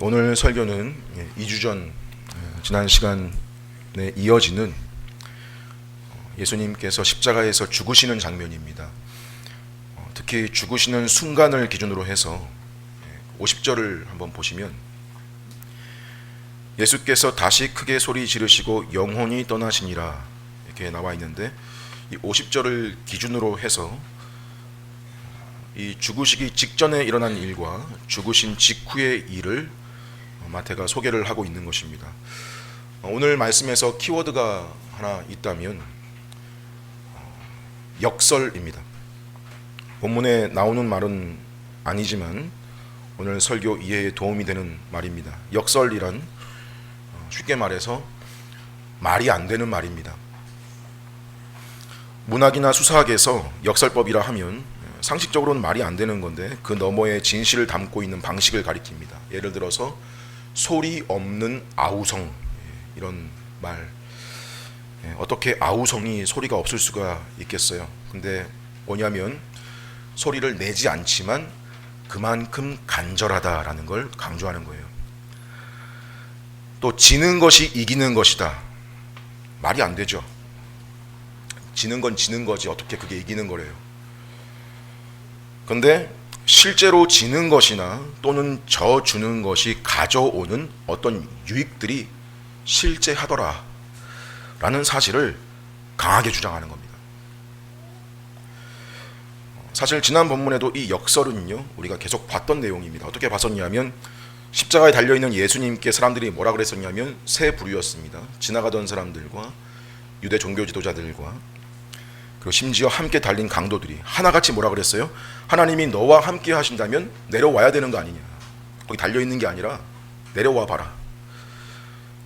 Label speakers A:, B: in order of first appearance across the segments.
A: 오늘 설교는 2주 전 지난 시간에 이어지는 예수님께서 십자가에서 죽으시는 장면입니다. 특히 죽으시는 순간을 기준으로 해서 50절을 한번 보시면 예수께서 다시 크게 소리 지르시고 영혼이 떠나시니라 이렇게 나와 있는데, 이 50절을 기준으로 해서 이 죽으시기 직전에 일어난 일과 죽으신 직후의 일을 마태가 소개를 하고 있는 것입니다. 오늘 말씀에서 키워드가 하나 있다면 역설입니다. 본문에 나오는 말은 아니지만 오늘 설교 이해에 도움이 되는 말입니다. 역설이란 쉽게 말해서 말이 안 되는 말입니다. 문학이나 수사학에서 역설법이라 하면 상식적으로는 말이 안 되는 건데 그 너머에 진실을 담고 있는 방식을 가리킵니다. 예를 들어서 소리 없는 아우성, 이런 말. 어떻게 아우성이 소리가 없을 수가 있겠어요? 근데 뭐냐면 소리를 내지 않지만 그만큼 간절하다라는 걸 강조하는 거예요. 또 지는 것이 이기는 것이다. 말이 안 되죠. 지는 건 지는 거지 어떻게 그게 이기는 거래요. 그런데 실제로 지는 것이나 또는 져주는 것이 가져오는 어떤 유익들이 실제하더라 라는 사실을 강하게 주장하는 겁니다. 사실 지난 본문에도 이 역설은요, 우리가 계속 봤던 내용입니다. 어떻게 봤었냐면 십자가에 달려있는 예수님께 사람들이 뭐라 그랬었냐면 세 부류였습니다. 지나가던 사람들과 유대 종교 지도자들과 그리고 심지어 함께 달린 강도들이 하나같이 뭐라 그랬어요? 하나님이 너와 함께 하신다면 내려와야 되는 거 아니냐. 거기 달려있는 게 아니라 내려와 봐라.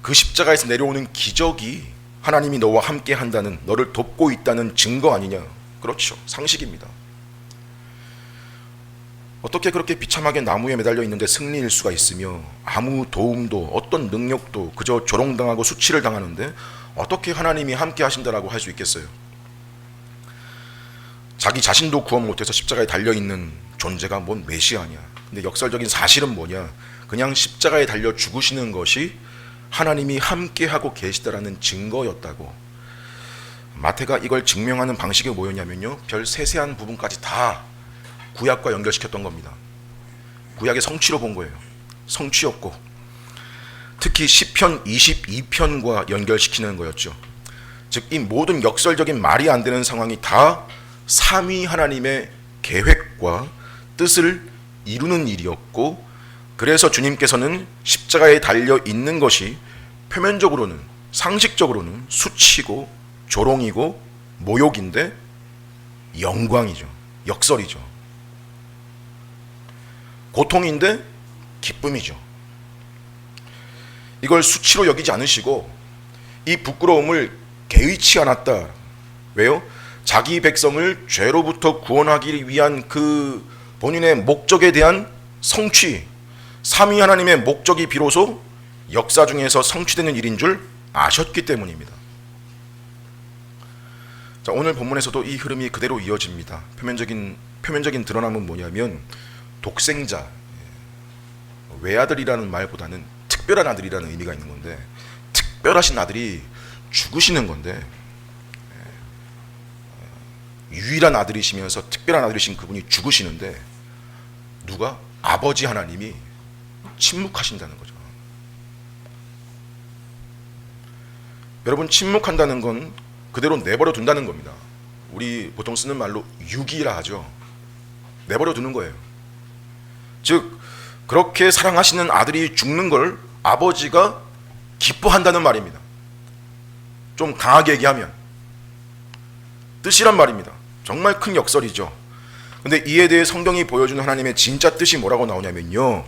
A: 그 십자가에서 내려오는 기적이 하나님이 너와 함께 한다는, 너를 돕고 있다는 증거 아니냐. 그렇죠. 상식입니다. 어떻게 그렇게 비참하게 나무에 매달려 있는데 승리일 수가 있으며 아무 도움도 어떤 능력도 그저 조롱당하고 수치를 당하는데 어떻게 하나님이 함께 하신다라고 할 수 있겠어요? 자기 자신도 구원 못해서 십자가에 달려있는 존재가 뭔 메시아냐. 근데 역설적인 사실은 뭐냐, 그냥 십자가에 달려 죽으시는 것이 하나님이 함께하고 계시다라는 증거였다고. 마태가 이걸 증명하는 방식이 뭐였냐면요, 별 세세한 부분까지 다 구약과 연결시켰던 겁니다. 구약의 성취로 본 거예요. 성취였고 특히 시편 22편과 연결시키는 거였죠. 즉 이 모든 역설적인 말이 안 되는 상황이 다 삼위 하나님의 계획과 뜻을 이루는 일이었고, 그래서 주님께서는 십자가에 달려 있는 것이 표면적으로는, 상식적으로는 수치고 조롱이고 모욕인데 영광이죠. 역설이죠. 고통인데 기쁨이죠. 이걸 수치로 여기지 않으시고 이 부끄러움을 개의치 않았다. 왜요? 자기 백성을 죄로부터 구원하기 위한 그 본인의 목적에 대한 성취, 삼위 하나님의 목적이 비로소 역사 중에서 성취되는 일인 줄 아셨기 때문입니다. 자, 오늘 본문에서도 이 흐름이 그대로 이어집니다. 표면적인 드러남은 뭐냐면 독생자, 외아들이라는 말보다는 특별한 아들이라는 의미가 있는 건데, 특별하신 아들이 죽으시는 건데, 유일한 아들이시면서 특별한 아들이신 그분이 죽으시는데 누가? 아버지 하나님이 침묵하신다는 거죠. 여러분, 침묵한다는 건 그대로 내버려 둔다는 겁니다. 우리 보통 쓰는 말로 유기라 하죠. 내버려 두는 거예요. 즉 그렇게 사랑하시는 아들이 죽는 걸 아버지가 기뻐한다는 말입니다. 좀 강하게 얘기하면 뜻이란 말입니다. 정말 큰 역설이죠. 근데 이에 대해 성경이 보여주는 하나님의 진짜 뜻이 뭐라고 나오냐면요,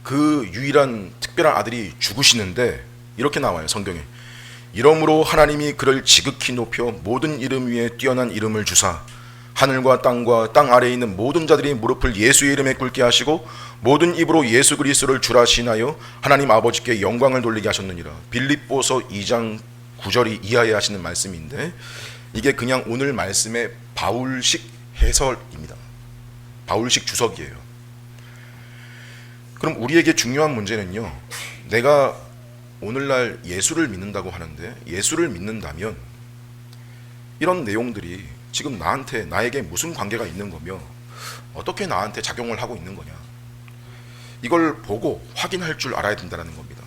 A: 그 유일한 특별한 아들이 죽으시는데 이렇게 나와요. 성경에 이러므로 하나님이 그를 지극히 높여 모든 이름 위에 뛰어난 이름을 주사 하늘과 땅과 땅 아래에 있는 모든 자들이 무릎을 예수의 이름에 꿇게 하시고 모든 입으로 예수 그리스도를 주라 시인하여 하나님 아버지께 영광을 돌리게 하셨느니라. 빌립보서 2장 9절이 이하에 하시는 말씀인데, 이게 그냥 오늘 말씀의 바울식 해설입니다. 바울식 주석이에요. 그럼 우리에게 중요한 문제는요, 내가 오늘날 예수를 믿는다고 하는데 예수를 믿는다면 이런 내용들이 지금 나에게 무슨 관계가 있는 거며 어떻게 나한테 작용을 하고 있는 거냐, 이걸 보고 확인할 줄 알아야 된다는 겁니다.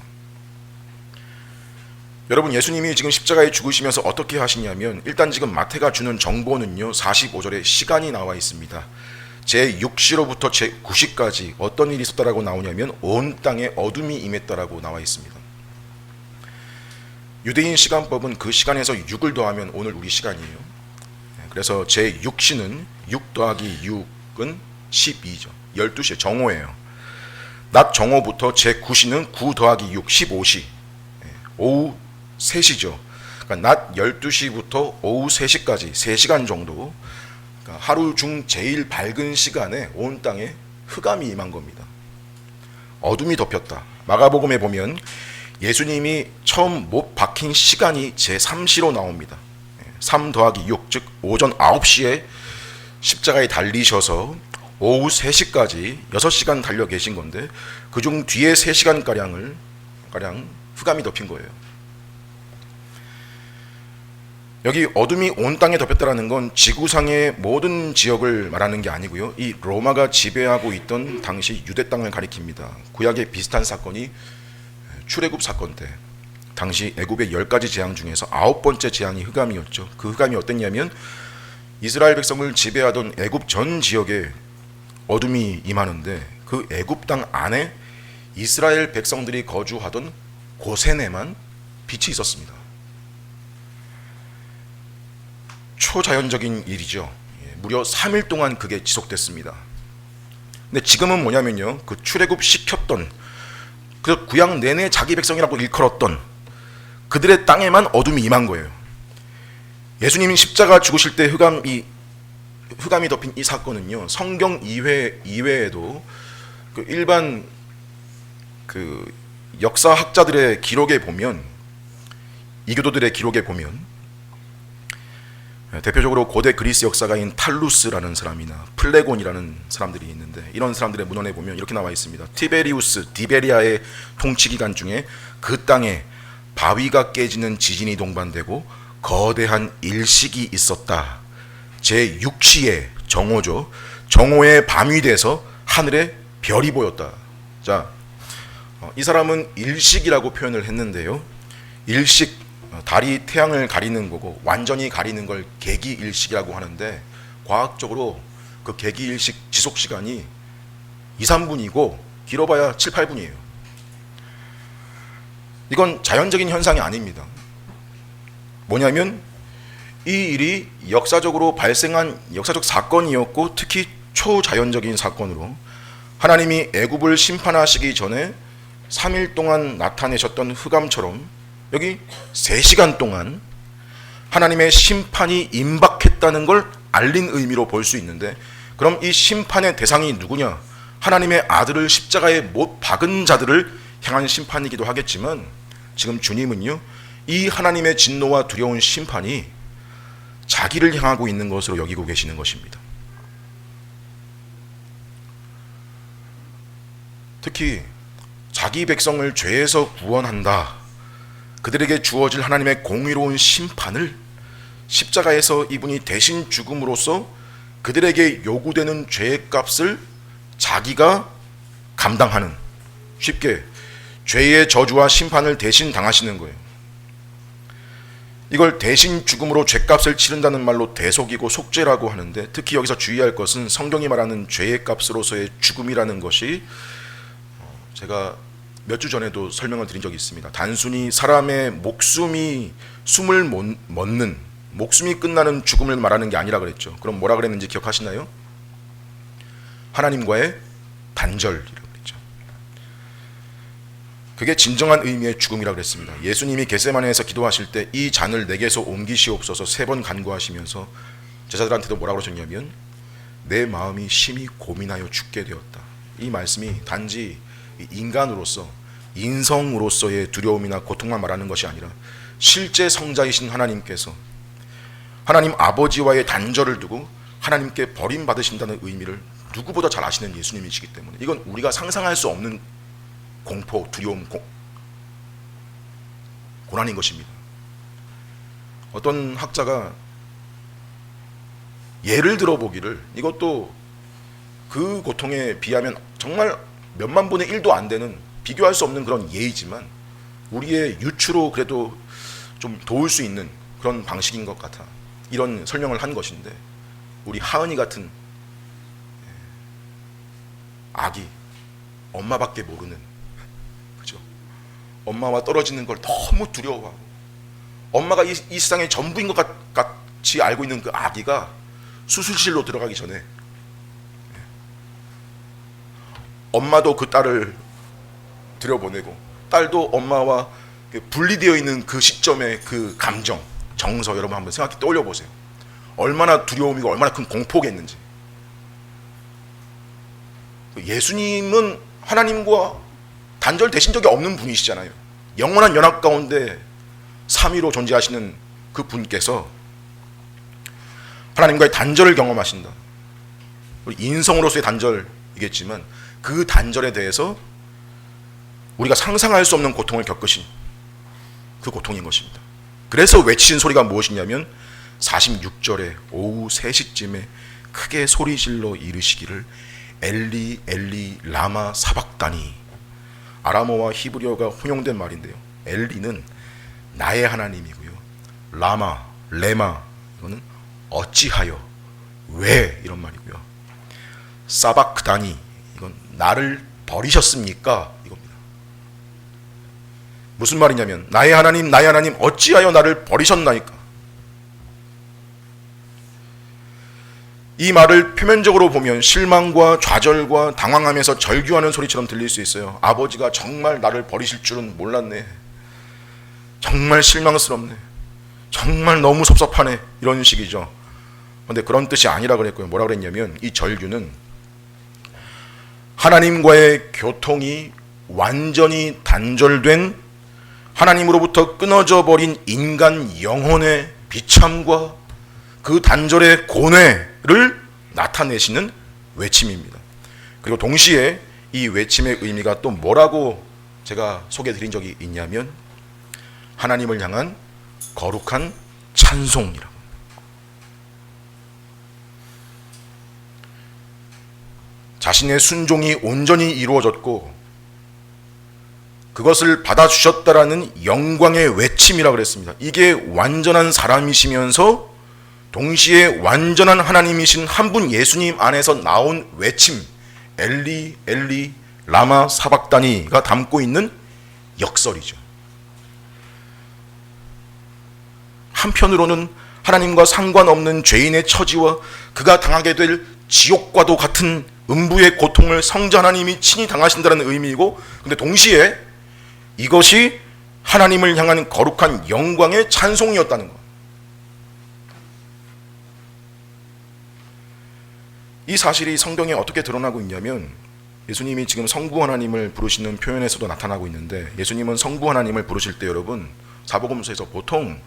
A: 여러분, 예수님이 지금 십자가에 죽으시면서 어떻게 하시냐면, 일단 지금 마태가 주는 정보는요 45절에 시간이 나와 있습니다. 제6시로부터 제9시까지 어떤 일이 있었다라고 나오냐면 온 땅에 어둠이 임했다라고 나와 있습니다. 유대인 시간법은 그 시간에서 6을 더하면 오늘 우리 시간이에요. 그래서 제6시는 6 더하기 6은 12죠. 12시에 정오예요. 낮 정오부터 제9시는 9 더하기 6, 15시. 오후 3시죠. 그러니까 낮 12시부터 오후 3시까지 3시간 정도, 그러니까 하루 중 제일 밝은 시간에 온 땅에 흑암이 임한 겁니다. 어둠이 덮였다. 마가복음에 보면 예수님이 처음 못 박힌 시간이 제3시로 나옵니다. 3 더하기 6, 즉 오전 9시에 십자가에 달리셔서 오후 3시까지 6시간 달려 계신 건데, 그중 뒤에 3시간가량 흑암이 덮인 거예요. 여기 어둠이 온 땅에 덮였다는 건 지구상의 모든 지역을 말하는 게 아니고요, 이 로마가 지배하고 있던 당시 유대 땅을 가리킵니다. 구약의 비슷한 사건이 출애굽 사건 때 당시 애굽의 10가지 재앙 중에서 9번째 재앙이 흑암이었죠. 그 흑암이 어땠냐면 이스라엘 백성을 지배하던 애굽 전 지역에 어둠이 임하는데, 그 애굽 땅 안에 이스라엘 백성들이 거주하던 고센에만 빛이 있었습니다. 초자연적인 일이죠. 무려 3일 동안 그게 지속됐습니다. 근데 지금은 뭐냐면요, 그 출애굽 시켰던, 그 구약 내내 자기 백성이라고 일컬었던 그들의 땅에만 어둠이 임한 거예요. 예수님이 십자가 죽으실 때 흑암이 덮인 이 사건은요, 성경 이외에도 그 일반 그 역사학자들의 기록에 보면, 이교도들의 기록에 보면, 대표적으로 고대 그리스 역사가인 탈루스라는 사람이나 플레곤이라는 사람들이 있는데, 이런 사람들의 문헌에 보면 이렇게 나와 있습니다. 티베리우스 디베리아의 통치 기간 중에 그 땅에 바위가 깨지는 지진이 동반되고 거대한 일식이 있었다. 제6시에 정오죠. 정오에 밤이 돼서 하늘에 별이 보였다. 자, 이 사람은 일식이라고 표현을 했는데요, 일식, 달이 태양을 가리는 거고 완전히 가리는 걸 개기일식이라고 하는데, 과학적으로 그 개기일식 지속 시간이 2, 3분이고 길어봐야 7, 8분이에요. 이건 자연적인 현상이 아닙니다. 뭐냐면 이 일이 역사적으로 발생한 역사적 사건이었고, 특히 초자연적인 사건으로 하나님이 애굽을 심판하시기 전에 3일 동안 나타내셨던 흑암처럼 여기 3시간 동안 하나님의 심판이 임박했다는 걸 알린 의미로 볼 수 있는데, 그럼 이 심판의 대상이 누구냐? 하나님의 아들을 십자가에 못 박은 자들을 향한 심판이기도 하겠지만, 지금 주님은요, 이 하나님의 진노와 두려운 심판이 자기를 향하고 있는 것으로 여기고 계시는 것입니다. 특히 자기 백성을 죄에서 구원한다, 그들에게 주어질 하나님의 공의로운 심판을 십자가에서 이분이 대신 죽음으로써 그들에게 요구되는 죄의 값을 자기가 감당하는, 쉽게 죄의 저주와 심판을 대신 당하시는 거예요. 이걸 대신 죽음으로 죄값을 치른다는 말로 대속이고 속죄라고 하는데, 특히 여기서 주의할 것은 성경이 말하는 죄의 값으로서의 죽음이라는 것이, 제가 몇 주 전에도 설명을 드린 적이 있습니다. 단순히 사람의 목숨이 숨을 못 멎는, 목숨이 끝나는 죽음을 말하는 게 아니라 그랬죠. 그럼 뭐라 그랬는지 기억하시나요? 하나님과의 단절이라고 그랬죠. 그게 진정한 의미의 죽음이라고 그랬습니다. 예수님이 겟세마네에서 기도하실 때 이 잔을 내게서 옮기시옵소서 3번 간구하시면서 제자들한테도 뭐라고 그러셨냐면, 내 마음이 심히 고민하여 죽게 되었다. 이 말씀이 단지 인간으로서, 인성으로서의 두려움이나 고통만 말하는 것이 아니라 실제 성자이신 하나님께서 하나님 아버지와의 단절을 두고 하나님께 버림받으신다는 의미를 누구보다 잘 아시는 예수님이시기 때문에 이건 우리가 상상할 수 없는 공포, 두려움, 고난인 것입니다. 어떤 학자가 예를 들어보기를, 이것도 그 고통에 비하면 정말 몇만 분의 1도 안 되는, 비교할 수 없는 그런 예이지만 우리의 유추로 그래도 좀 도울 수 있는 그런 방식인 것 같아 이런 설명을 한 것인데, 우리 하은이 같은 아기, 엄마밖에 모르는, 그죠? 엄마와 떨어지는 걸 너무 두려워하고 엄마가 이 세상의 전부인 것 같이 알고 있는 그 아기가 수술실로 들어가기 전에 엄마도 그 딸을 들여보내고 딸도 엄마와 분리되어 있는 그 시점의 그 감정, 정서, 여러분 한번 생각해 떠올려 보세요. 얼마나 두려움이고 얼마나 큰 공포겠는지. 예수님은 하나님과 단절되신 적이 없는 분이시잖아요. 영원한 연합 가운데 삼위로 존재하시는 그 분께서 하나님과의 단절을 경험하신다. 우리 인성으로서의 단절이겠지만 그 단절에 대해서 우리가 상상할 수 없는 고통을 겪으신 그 고통인 것입니다. 그래서 외치신 소리가 무엇이냐면 46절에 오후 3시쯤에 크게 소리질러 이르시기를 엘리 엘리 라마 사박다니. 아람어와 히브리어가 혼용된 말인데요, 엘리는 나의 하나님이고요, 라마, 레마, 이거는 어찌하여, 왜, 이런 말이고요, 사박다니, 이건 나를 버리셨습니까, 이겁니다. 무슨 말이냐면 나의 하나님 어찌하여 나를 버리셨나이까. 이 말을 표면적으로 보면 실망과 좌절과 당황하면서 절규하는 소리처럼 들릴 수 있어요. 아버지가 정말 나를 버리실 줄은 몰랐네, 정말 실망스럽네, 정말 너무 섭섭하네, 이런 식이죠. 그런데 그런 뜻이 아니라 그랬고요. 뭐라 그랬냐면 이 절규는 하나님과의 교통이 완전히 단절된, 하나님으로부터 끊어져 버린 인간 영혼의 비참과 그 단절의 고뇌를 나타내시는 외침입니다. 그리고 동시에 이 외침의 의미가 또 뭐라고 제가 소개해드린 적이 있냐면 하나님을 향한 거룩한 찬송이라고. 자신의 순종이 온전히 이루어졌고 그것을 받아주셨다라는 영광의 외침이라고 그랬습니다. 이게 완전한 사람이시면서 동시에 완전한 하나님이신 한 분 예수님 안에서 나온 외침, 엘리 엘리 라마 사박다니가 담고 있는 역설이죠. 한편으로는 하나님과 상관없는 죄인의 처지와 그가 당하게 될 지옥과도 같은 음부의 고통을 성자 하나님이 친히 당하신다는 의미이고, 근데 동시에 이것이 하나님을 향한 거룩한 영광의 찬송이었다는 것. 이 사실이 성경에 어떻게 드러나고 있냐면 예수님이 지금 성부 하나님을 부르시는 표현에서도 나타나고 있는데, 예수님은 성부 하나님을 부르실 때 여러분 사복음서에서 보통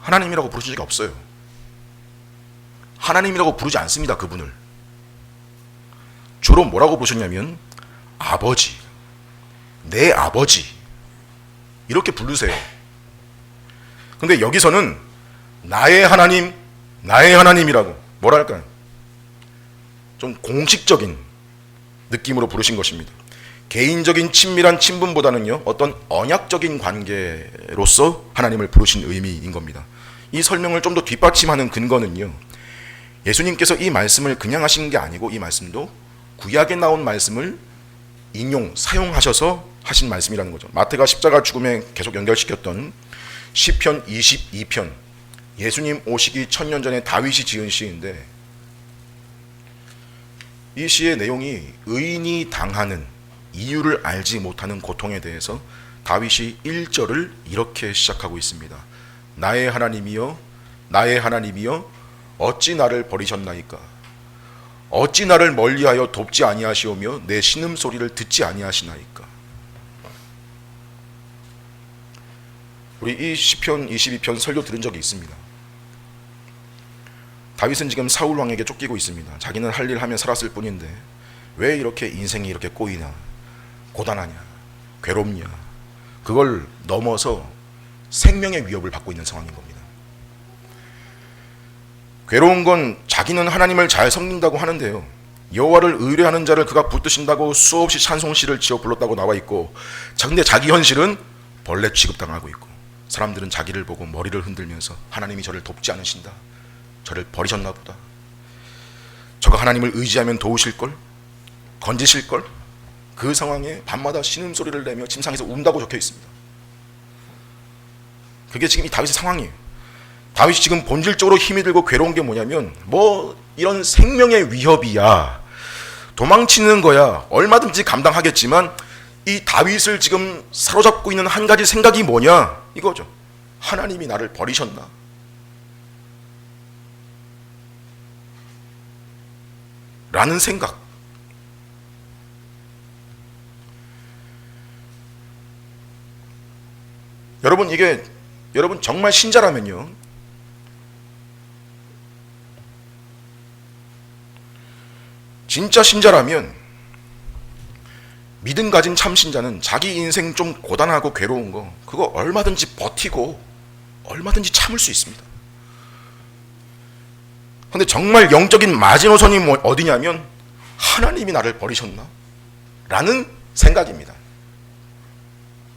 A: 하나님이라고 부르신 적이 없어요. 하나님이라고 부르지 않습니다. 그분을 주로 뭐라고 부르셨냐면 아버지, 내 아버지, 이렇게 부르세요. 근데 여기서는 나의 하나님, 나의 하나님이라고, 뭐랄까요, 좀 공식적인 느낌으로 부르신 것입니다. 개인적인 친밀한 친분보다는요, 어떤 언약적인 관계로서 하나님을 부르신 의미인 겁니다. 이 설명을 좀 더 뒷받침하는 근거는요, 예수님께서 이 말씀을 그냥 하신 게 아니고 이 말씀도 구약에 나온 말씀을 사용하셔서 하신 말씀이라는 거죠. 마태가 십자가 죽음에 계속 연결시켰던 시편 22편, 예수님 오시기 1000년 전에 다윗이 지은 시인데, 이 시의 내용이 의인이 당하는, 이유를 알지 못하는 고통에 대해서 다윗이 1절을 이렇게 시작하고 있습니다. 나의 하나님이여, 나의 하나님이여, 어찌 나를 버리셨나이까? 어찌 나를 멀리하여 돕지 아니하시오며 내 신음소리를 듣지 아니하시나이까? 우리 이 시편 22편 설교 들은 적이 있습니다. 다윗은 지금 사울 왕에게 쫓기고 있습니다. 자기는 할 일 하며 살았을 뿐인데 왜 이렇게 인생이 이렇게 꼬이나, 고단하냐, 괴롭냐, 그걸 넘어서 생명의 위협을 받고 있는 상황인 겁니다. 괴로운 건 자기는 하나님을 잘 섬긴다고 하는데요, 여호와를 의뢰하는 자를 그가 붙드신다고 수없이 찬송시를 지어 불렀다고 나와 있고, 근데 자기 현실은 벌레 취급당하고 있고, 사람들은 자기를 보고 머리를 흔들면서 하나님이 저를 돕지 않으신다, 저를 버리셨나 보다, 저가 하나님을 의지하면 도우실걸, 건지실걸, 그 상황에 밤마다 신음소리를 내며 침상에서 운다고 적혀 있습니다. 그게 지금 이 다윗의 상황이에요. 다윗이 지금 본질적으로 힘이 들고 괴로운 게 뭐냐면, 뭐 이런 생명의 위협이야, 도망치는 거야, 얼마든지 감당하겠지만 이 다윗을 지금 사로잡고 있는 한 가지 생각이 뭐냐, 이거죠. 하나님이 나를 버리셨나? 라는 생각. 여러분, 이게 여러분 정말 신자라면요, 진짜 신자라면, 믿음 가진 참 신자는 자기 인생 좀 고단하고 괴로운 거 그거 얼마든지 버티고 얼마든지 참을 수 있습니다. 근데 정말 영적인 마지노선이 어디냐면, 하나님이 나를 버리셨나? 라는 생각입니다.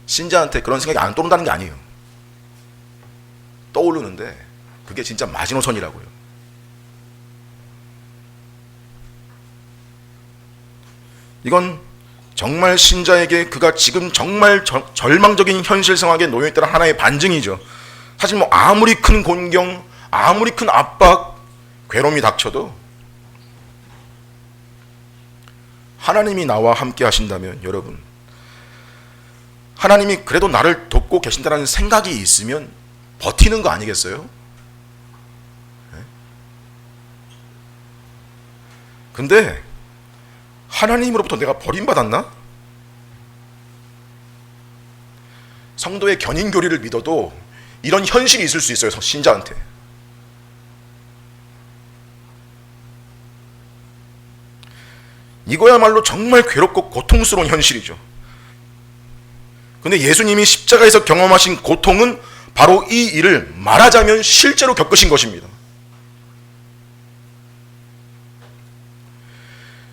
A: 신자한테 그런 생각이 안 떠오른다는 게 아니에요. 떠오르는데 그게 진짜 마지노선이라고요. 이건 정말 신자에게 그가 지금 정말 절망적인 현실 상황에 놓여있다는 하나의 반증이죠. 사실 뭐 아무리 큰 곤경, 아무리 큰 압박, 괴로움이 닥쳐도 하나님이 나와 함께 하신다면, 여러분, 하나님이 그래도 나를 돕고 계신다는 생각이 있으면 버티는 거 아니겠어요? 근데 하나님으로부터 내가 버림받았나? 성도의 견인교리를 믿어도 이런 현실이 있을 수 있어요, 신자한테. 이거야말로 정말 괴롭고 고통스러운 현실이죠. 근데 예수님이 십자가에서 경험하신 고통은 바로 이 일을 말하자면 실제로 겪으신 것입니다.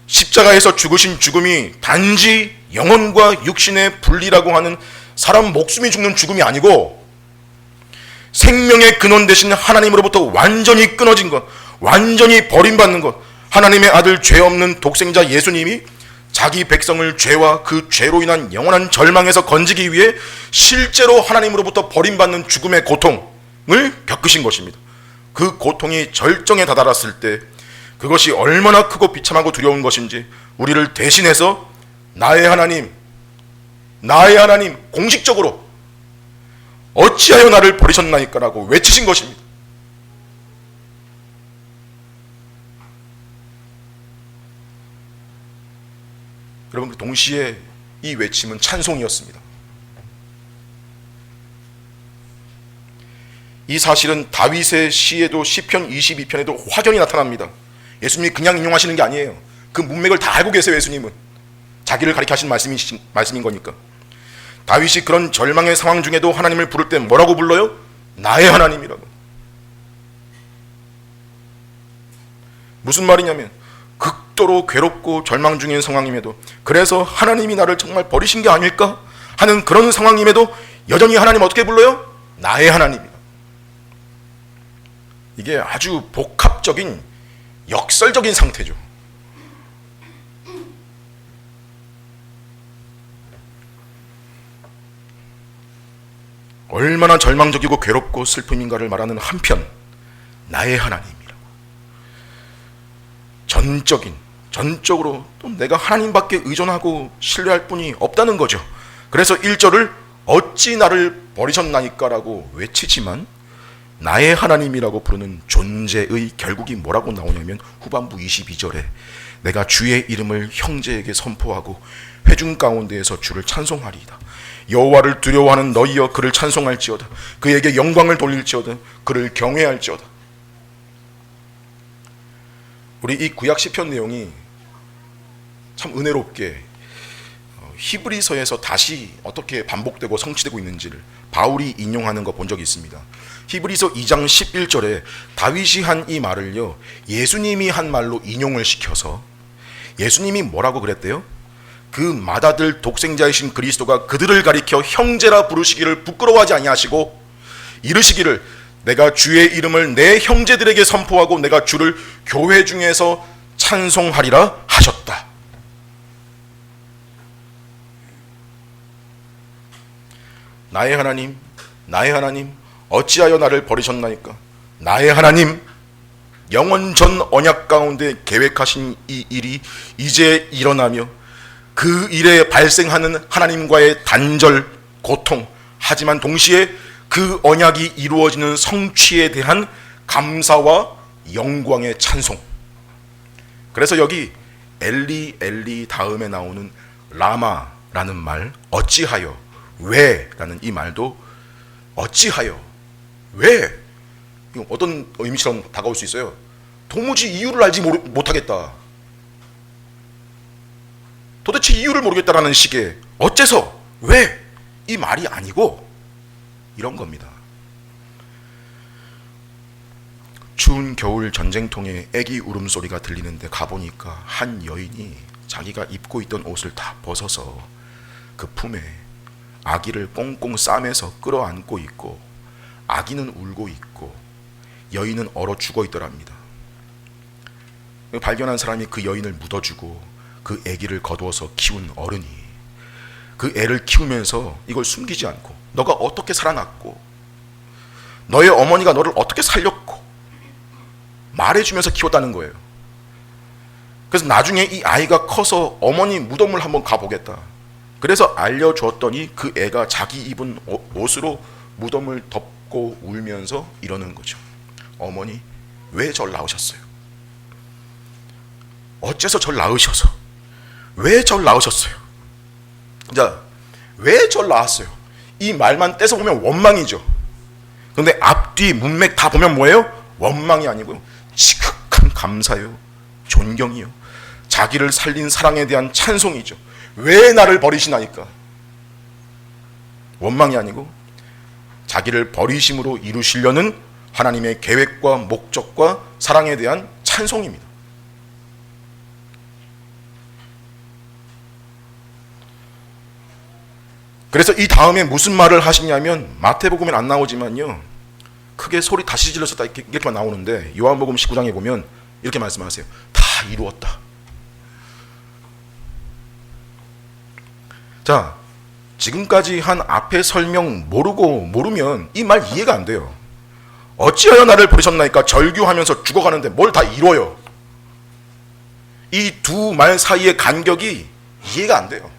A: 십자가에서 죽으신 죽음이 단지 영혼과 육신의 분리라고 하는 사람 목숨이 죽는 죽음이 아니고, 생명의 근원 되신 하나님으로부터 완전히 끊어진 것, 완전히 버림받는 것, 하나님의 아들 죄 없는 독생자 예수님이 자기 백성을 죄와 그 죄로 인한 영원한 절망에서 건지기 위해 실제로 하나님으로부터 버림받는 죽음의 고통을 겪으신 것입니다. 그 고통이 절정에 다다랐을 때 그것이 얼마나 크고 비참하고 두려운 것인지 우리를 대신해서 나의 하나님 공식적으로 어찌하여 나를 버리셨나이까라고 외치신 것입니다. 여러분, 동시에 이 외침은 찬송이었습니다. 이 사실은 다윗의 시에도, 시편 22편에도 확연히 나타납니다. 예수님이 그냥 인용하시는 게 아니에요. 그 문맥을 다 알고 계세요. 예수님은 자기를 가리켜 하신 말씀인 거니까. 다윗이 그런 절망의 상황 중에도 하나님을 부를 때 뭐라고 불러요? 나의 하나님이라고. 무슨 말이냐면, 극도로 괴롭고 절망 중인 상황임에도, 그래서 하나님이 나를 정말 버리신 게 아닐까 하는 그런 상황임에도 여전히 하나님 어떻게 불러요? 나의 하나님이다. 이게 아주 복합적인 역설적인 상태죠. 얼마나 절망적이고 괴롭고 슬픔인가를 말하는 한편, 나의 하나님이라고 전적으로 또 내가 하나님밖에 의존하고 신뢰할 분이 없다는 거죠. 그래서 1절을 어찌 나를 버리셨나이까라고 외치지만, 나의 하나님이라고 부르는 존재의 결국이 뭐라고 나오냐면, 후반부 22절에 내가 주의 이름을 형제에게 선포하고 회중 가운데에서 주를 찬송하리이다. 여호와를 두려워하는 너희여 그를 찬송할지어다. 그에게 영광을 돌릴지어다. 그를 경외할지어다. 우리 이 구약 시편 내용이 참 은혜롭게 히브리서에서 다시 어떻게 반복되고 성취되고 있는지를 바울이 인용하는 거 본 적이 있습니다. 히브리서 2장 11절에 다윗이 한 이 말을요, 예수님이 한 말로 인용을 시켜서 예수님이 뭐라고 그랬대요? 그 맏아들 독생자이신 그리스도가 그들을 가리켜 형제라 부르시기를 부끄러워하지 아니하시고 이르시기를 내가 주의 이름을 내 형제들에게 선포하고 내가 주를 교회 중에서 찬송하리라 하셨다. 나의 하나님, 나의 하나님, 어찌하여 나를 버리셨나이까? 나의 하나님, 영원 전 언약 가운데 계획하신 이 일이 이제 일어나며 그 일에 발생하는 하나님과의 단절, 고통, 하지만 동시에 그 언약이 이루어지는 성취에 대한 감사와 영광의 찬송. 그래서 여기 엘리 엘리 다음에 나오는 라마라는 말, 어찌하여, 왜 라는 이 말도 어찌하여, 왜, 이거 어떤 의미처럼 다가올 수 있어요. 도무지 이유를 알지 못하겠다, 도대체 이유를 모르겠다라는 식의 어째서, 왜, 이 말이 아니고 이런 겁니다. 추운 겨울 전쟁통에 애기 울음소리가 들리는데 가보니까 한 여인이 자기가 입고 있던 옷을 다 벗어서 그 품에 아기를 꽁꽁 싸매서 끌어안고 있고 아기는 울고 있고 여인은 얼어 죽어 있더랍니다. 발견한 사람이 그 여인을 묻어주고 그 아기를 거두어서 키운 어른이 그 애를 키우면서 이걸 숨기지 않고 너가 어떻게 살아났고 너의 어머니가 너를 어떻게 살렸고 말해주면서 키웠다는 거예요. 그래서 나중에 이 아이가 커서 어머니 무덤을 한번 가보겠다, 그래서 알려줬더니 그 애가 자기 입은 옷으로 무덤을 덮고 울면서 이러는 거죠. 어머니, 왜 절 낳으셨어요? 어째서 절 낳으셔서? 왜 절 낳으셨어요? 자, 왜 절 낳았어요? 이 말만 떼서 보면 원망이죠. 그런데 앞뒤 문맥 다 보면 뭐예요? 원망이 아니고 지극한 감사요, 존경이요, 자기를 살린 사랑에 대한 찬송이죠. 왜 나를 버리시나이까? 원망이 아니고 자기를 버리심으로 이루시려는 하나님의 계획과 목적과 사랑에 대한 찬송입니다. 그래서 이 다음에 무슨 말을 하시냐면, 마태복음엔 안 나오지만요, 크게 소리 다시 질러서 이렇게만 나오는데 요한복음 19장에 보면 이렇게 말씀하세요. 다 이루었다. 자, 지금까지 한 앞에 설명 모르면 이 말 이해가 안 돼요. 어찌하여 나를 버리셨나이까? 절규하면서 죽어가는데 뭘 다 이뤄요? 이 두 말 사이의 간격이 이해가 안 돼요.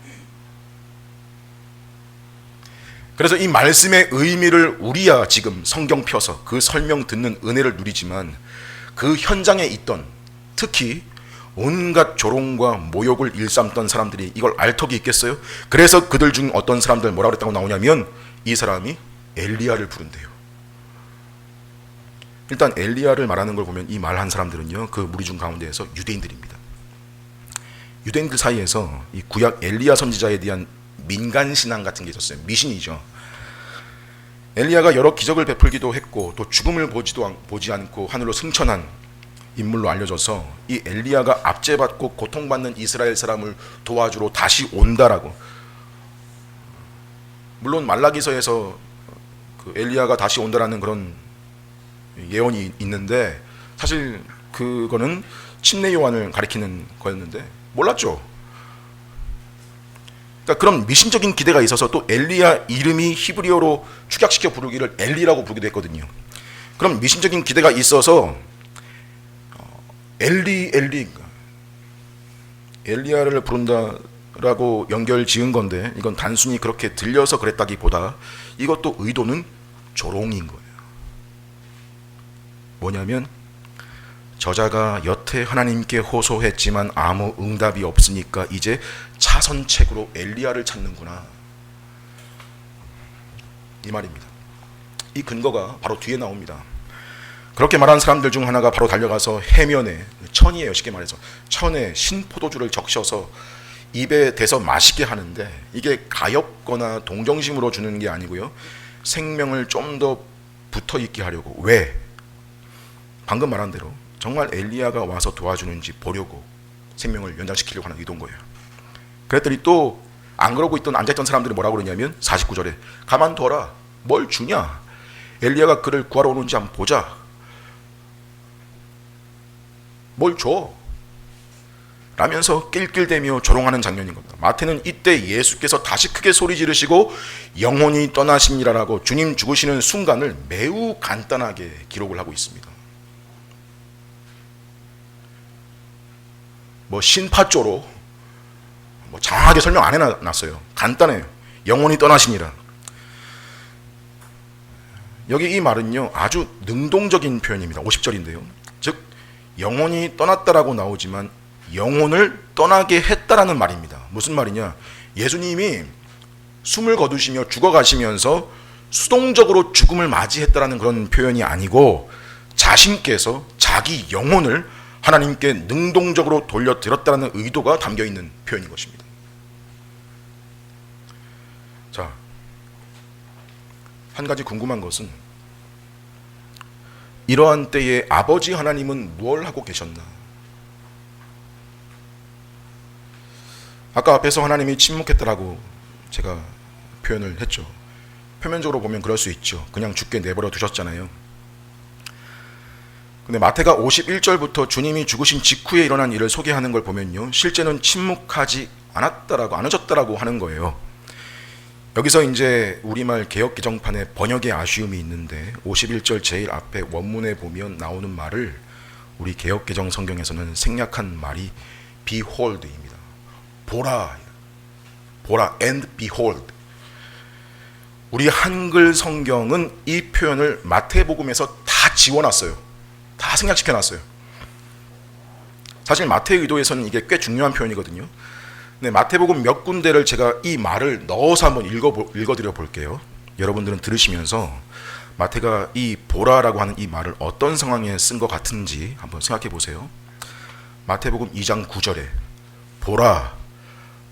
A: 그래서 이 말씀의 의미를 우리야 지금 성경 펴서 그 설명 듣는 은혜를 누리지만, 그 현장에 있던 특히 온갖 조롱과 모욕을 일삼던 사람들이 이걸 알 턱이 있겠어요? 그래서 그들 중 어떤 사람들 뭐라 그랬다고 나오냐면, 이 사람이 엘리야를 부른대요. 일단 엘리야를 말하는 걸 보면 이 말한 사람들은요, 그 무리 중 가운데에서 유대인들입니다. 유대인들 사이에서 이 구약 엘리야 선지자에 대한 민간신앙 같은 게 있었어요. 미신이죠. 엘리야가 여러 기적을 베풀기도 했고 또 죽음을 보지 않고 하늘로 승천한 인물로 알려져서 이 엘리야가 압제받고 고통받는 이스라엘 사람을 도와주러 다시 온다라고. 물론 말라기서에서 그 엘리야가 다시 온다라는 그런 예언이 있는데, 사실 그거는 침례 요한을 가리키는 거였는데 몰랐죠. 그러니까 그런 미신적인 기대가 있어서 또 엘리야 이름이 히브리어로 축약시켜 부르기를 엘리라고 부르기도 했거든요. 그럼 미신적인 기대가 있어서 엘리야를 부른다라고 연결 지은 건데, 이건 단순히 그렇게 들려서 그랬다기보다 이것도 의도는 조롱인 거예요. 뭐냐면, 저자가 여태 하나님께 호소했지만 아무 응답이 없으니까 이제 차선책으로 엘리야를 찾는구나, 이 말입니다. 이 근거가 바로 뒤에 나옵니다. 그렇게 말한 사람들 중 하나가 바로 달려가서 해면에, 천이에요 쉽게 말해서, 천에 신포도주를 적셔서 입에 대서 마시게 하는데, 이게 가엾거나 동정심으로 주는 게 아니고요, 생명을 좀 더 붙어 있게 하려고. 왜? 방금 말한 대로 정말 엘리야가 와서 도와주는지 보려고 생명을 연장시키려고 하는 의도인 거예요. 그랬더니 또 안 그러고 앉아있던 사람들이 뭐라고 그러냐면 49절에 가만둬라, 뭘 주냐, 엘리야가 그를 구하러 오는지 한번 보자, 뭘 줘? 라면서 낄낄대며 조롱하는 장면인 겁니다. 마태는 이때 예수께서 다시 크게 소리 지르시고 영혼이 떠나시니라라고 주님 죽으시는 순간을 매우 간단하게 기록을 하고 있습니다. 신파조로 장하게 설명 안 해놨어요. 간단해요. 영혼이 떠나시니라. 여기 이 말은요 아주 능동적인 표현입니다. 50절인데요. 즉 영혼이 떠났다라고 나오지만 영혼을 떠나게 했다라는 말입니다. 무슨 말이냐? 예수님이 숨을 거두시며 죽어가시면서 수동적으로 죽음을 맞이했다라는 그런 표현이 아니고, 자신께서 자기 영혼을 하나님께 능동적으로 돌려드렸다는 의도가 담겨있는 표현인 것입니다. 자, 한 가지 궁금한 것은, 이러한 때에 아버지 하나님은 무엇을 하고 계셨나? 아까 앞에서 하나님이 침묵했다라고 제가 표현을 했죠. 표면적으로 보면 그럴 수 있죠. 그냥 죽게 내버려 두셨잖아요. 근데 마태가 51절부터 주님이 죽으신 직후에 일어난 일을 소개하는 걸 보면요, 실제는 침묵하지 않으셨다라고 하는 거예요. 여기서 이제 우리말 개역개정판에 번역의 아쉬움이 있는데 51절 제일 앞에 원문에 보면 나오는 말을 우리 개역개정 성경에서는 생략한 말이 behold입니다. 보라, and behold. 우리 한글 성경은 이 표현을 마태복음에서 다 지워놨어요. 다 생략시켜놨어요. 사실 마태의 의도에서는 이게 꽤 중요한 표현이거든요. 근데 마태복음 몇 군데를 제가 이 말을 넣어서 한번 읽어드려 볼게요. 여러분들은 들으시면서 마태가 이 보라라고 하는 이 말을 어떤 상황에 쓴 것 같은지 한번 생각해 보세요. 마태복음 2장 9절에 보라,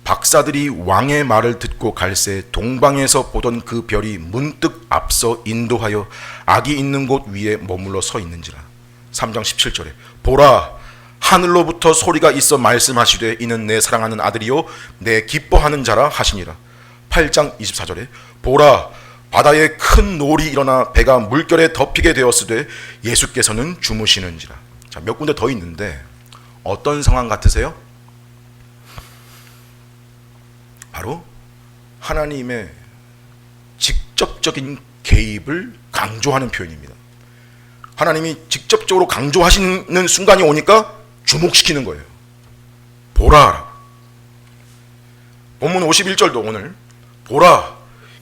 A: 박사들이 왕의 말을 듣고 갈새 동방에서 보던 그 별이 문득 앞서 인도하여 악이 있는 곳 위에 머물러 서 있는지라. 3장 17절에 보라, 하늘로부터 소리가 있어 말씀하시되 이는 내 사랑하는 아들이요 내 기뻐하는 자라 하시니라. 8장 24절에 보라, 바다에 큰 노을이 일어나 배가 물결에 덮이게 되었으되 예수께서는 주무시는지라. 자, 몇 군데 더 있는데 어떤 상황 같으세요? 바로 하나님의 직접적인 개입을 강조하는 표현입니다. 하나님이 직접적으로 강조하시는 순간이 오니까 주목시키는 거예요. 보라. 본문 51절도 오늘 보라,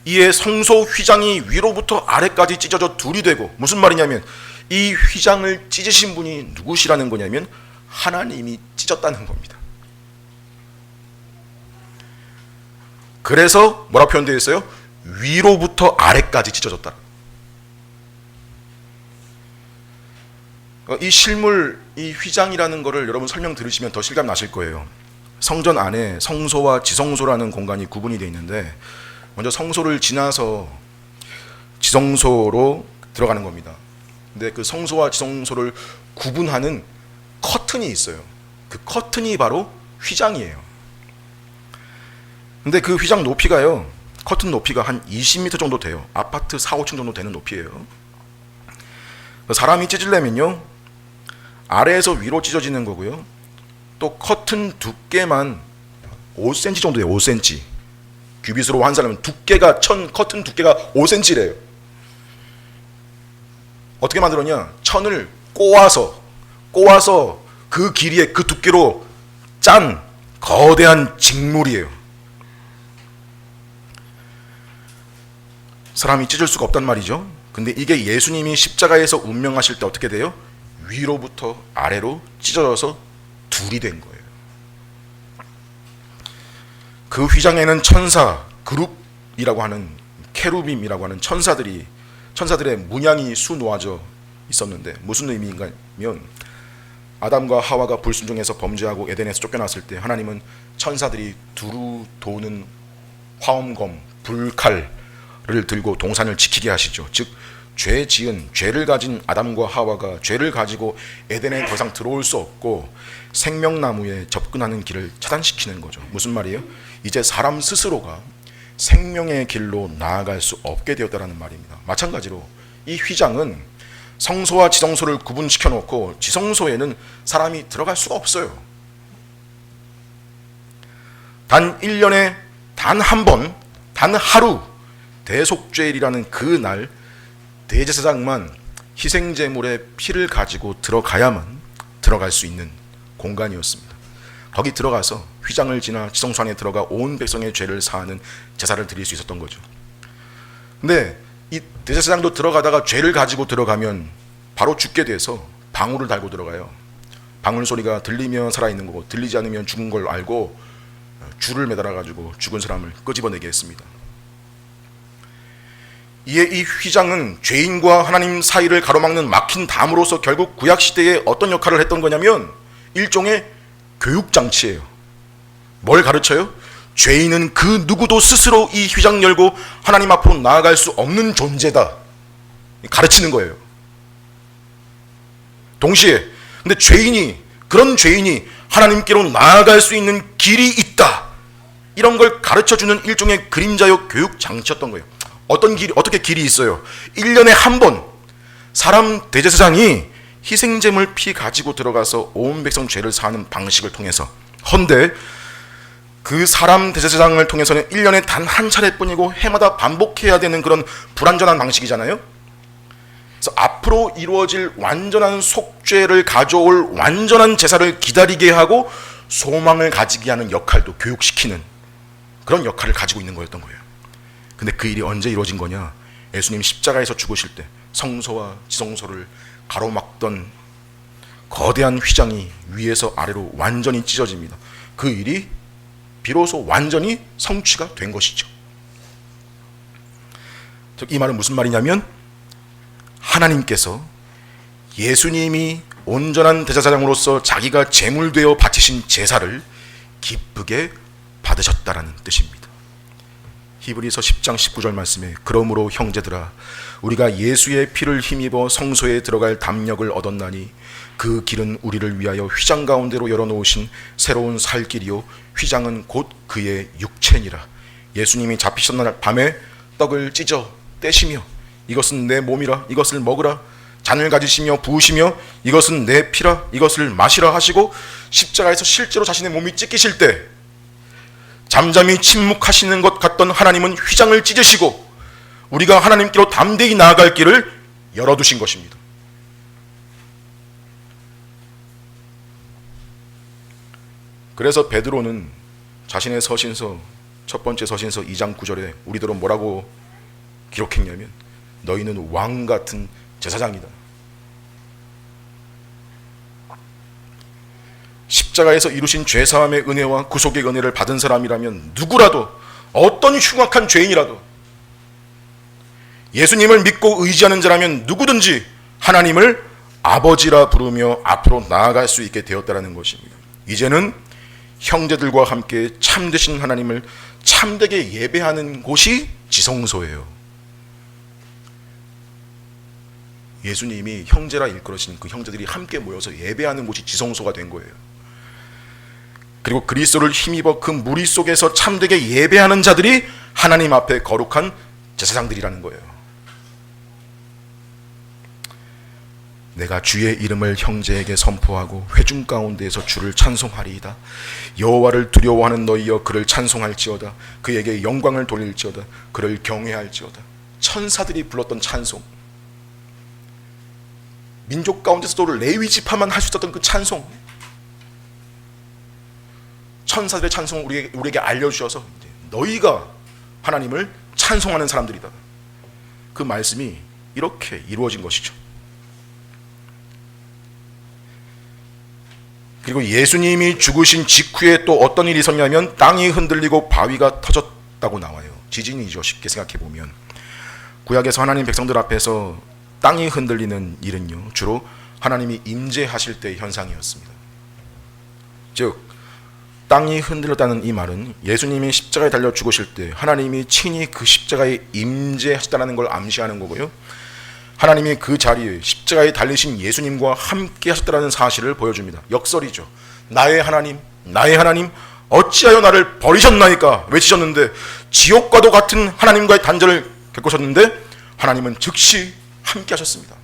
A: 이에 성소 휘장이 위로부터 아래까지 찢어져 둘이 되고, 무슨 말이냐면 이 휘장을 찢으신 분이 누구시라는 거냐면 하나님이 찢었다는 겁니다. 그래서 뭐라 표현되어 있어요? 위로부터 아래까지 찢어졌다. 이 실물, 이 휘장이라는 거를 여러분 설명 들으시면 더 실감 나실 거예요. 성전 안에 성소와 지성소라는 공간이 구분이 되어 있는데, 먼저 성소를 지나서 지성소로 들어가는 겁니다. 근데 그 성소와 지성소를 구분하는 커튼이 있어요. 그 커튼이 바로 휘장이에요. 근데 그 휘장 높이가요, 커튼 높이가 한 20m 정도 돼요. 아파트 4, 5층 정도 되는 높이예요. 사람이 찢으려면요, 아래에서 위로 찢어지는 거고요, 또 커튼 두께만 5cm 정도 돼요. 5cm. 규빗으로 환산하면 두께가, 커튼 두께가 5cm래요. 어떻게 만들었냐? 천을 꼬아서 그 길이에 그 두께로 짠 거대한 직물이에요. 사람이 찢을 수가 없단 말이죠. 근데 이게 예수님이 십자가에서 운명하실 때 어떻게 돼요? 위로부터 아래로 찢어져서 둘이 된 거예요. 그 휘장에는 천사, 그룹이라고 하는, 케루빔이라고 하는 천사들의 문양이 수놓아져 있었는데 무슨 의미인가면, 아담과 하와가 불순종해서 범죄하고 에덴에서 쫓겨났을 때 하나님은 천사들이 두루 도는 화엄검, 불칼을 들고 동산을 지키게 하시죠. 즉 죄 지은, 죄를 가진 아담과 하와가 죄를 가지고 에덴에 더 이상 들어올 수 없고 생명나무에 접근하는 길을 차단시키는 거죠. 무슨 말이에요? 이제 사람 스스로가 생명의 길로 나아갈 수 없게 되었다는 말입니다. 마찬가지로 이 휘장은 성소와 지성소를 구분시켜 놓고 지성소에는 사람이 들어갈 수가 없어요. 단 1년에 단 한 번, 단 하루 대속죄일이라는 그 날 대제사장만 희생제물의 피를 가지고 들어가야만 들어갈 수 있는 공간이었습니다. 거기 들어가서 휘장을 지나 지성소 안에 들어가 온 백성의 죄를 사하는 제사를 드릴 수 있었던 거죠. 근데 이 대제사장도 들어가다가 죄를 가지고 들어가면 바로 죽게 돼서 방울을 달고 들어가요. 방울 소리가 들리면 살아있는 거고 들리지 않으면 죽은 걸 알고 줄을 매달아 가지고 죽은 사람을 끄집어내게 했습니다. 이에 이 휘장은 죄인과 하나님 사이를 가로막는 막힌 담으로서 결국 구약시대에 어떤 역할을 했던 거냐면 일종의 교육장치예요. 뭘 가르쳐요? 죄인은 그 누구도 스스로 이 휘장 열고 하나님 앞으로 나아갈 수 없는 존재다, 가르치는 거예요. 동시에 근데 그런 죄인이 하나님께로 나아갈 수 있는 길이 있다, 이런 걸 가르쳐주는 일종의 그림자요 교육장치였던 거예요. 어떻게 길이 있어요? 1년에 한 번 사람 대제사장이 희생제물 피 가지고 들어가서 온 백성 죄를 사하는 방식을 통해서, 헌데 그 사람 대제사장을 통해서는 1년에 단 한 차례뿐이고 해마다 반복해야 되는 그런 불완전한 방식이잖아요. 그래서 앞으로 이루어질 완전한 속죄를 가져올 완전한 제사를 기다리게 하고 소망을 가지게 하는 역할도 교육시키는 그런 역할을 가지고 있는 거였던 거예요. 근데 그 일이 언제 이루어진 거냐? 예수님 십자가에서 죽으실 때 성소와 지성소를 가로막던 거대한 휘장이 위에서 아래로 완전히 찢어집니다. 그 일이 비로소 완전히 성취가 된 것이죠. 즉 이 말은 무슨 말이냐면, 하나님께서 예수님이 온전한 대제사장으로서 자기가 제물되어 바치신 제사를 기쁘게 받으셨다라는 뜻입니다. 히브리서 10장 19절 말씀에 그러므로 형제들아 우리가 예수의 피를 힘입어 성소에 들어갈 담력을 얻었나니 그 길은 우리를 위하여 휘장 가운데로 열어놓으신 새로운 살 길이요 휘장은 곧 그의 육체니라. 예수님이 잡히신 날 밤에 떡을 찢어 떼시며 이것은 내 몸이라 이것을 먹으라, 잔을 가지시며 부으시며 이것은 내 피라 이것을 마시라 하시고 십자가에서 실제로 자신의 몸이 찢기실 때 잠잠히 침묵하시는 것 같던 하나님은 휘장을 찢으시고 우리가 하나님께로 담대히 나아갈 길을 열어두신 것입니다. 그래서 베드로는 자신의 서신서 첫 번째 서신서 2장 9절에 우리들은 뭐라고 기록했냐면 너희는 왕 같은 제사장이다. 십자가에서 이루신 죄사함의 은혜와 구속의 은혜를 받은 사람이라면 누구라도, 어떤 흉악한 죄인이라도, 예수님을 믿고 의지하는 자라면 누구든지 하나님을 아버지라 부르며 앞으로 나아갈 수 있게 되었다는 것입니다. 이제는 형제들과 함께 참되신 하나님을 참되게 예배하는 곳이 지성소예요. 예수님이 형제라 일컬으신 그 형제들이 함께 모여서 예배하는 곳이 지성소가 된 거예요. 그리고 그리스도를 힘입어 그 무리 속에서 참되게 예배하는 자들이 하나님 앞에 거룩한 제사장들이라는 거예요. 내가 주의 이름을 형제에게 선포하고 회중 가운데에서 주를 찬송하리이다. 여호와를 두려워하는 너희여 그를 찬송할지어다. 그에게 영광을 돌릴지어다. 그를 경외할지어다. 천사들이 불렀던 찬송, 민족 가운데서도 레위 지파만 할 수 있었던 그 찬송, 천사들의 찬송을 우리에게 알려주셔서 너희가 하나님을 찬송하는 사람들이다. 그 말씀이 이렇게 이루어진 것이죠. 그리고 예수님이 죽으신 직후에 또 어떤 일이 있었냐면 땅이 흔들리고 바위가 터졌다고 나와요. 지진이죠. 쉽게 생각해 보면 구약에서 하나님 백성들 앞에서 땅이 흔들리는 일은요, 주로 하나님이 임재하실 때의 현상이었습니다. 즉 땅이 흔들렸다는 이 말은 예수님이 십자가에 달려 죽으실 때 하나님이 친히 그 십자가에 임재하셨다는 걸 암시하는 거고요, 하나님이 그 자리에 십자가에 달리신 예수님과 함께 하셨다는 사실을 보여줍니다. 역설이죠. 나의 하나님, 나의 하나님, 어찌하여 나를 버리셨나이까 외치셨는데, 지옥과도 같은 하나님과의 단절을 겪으셨는데 하나님은 즉시 함께 하셨습니다.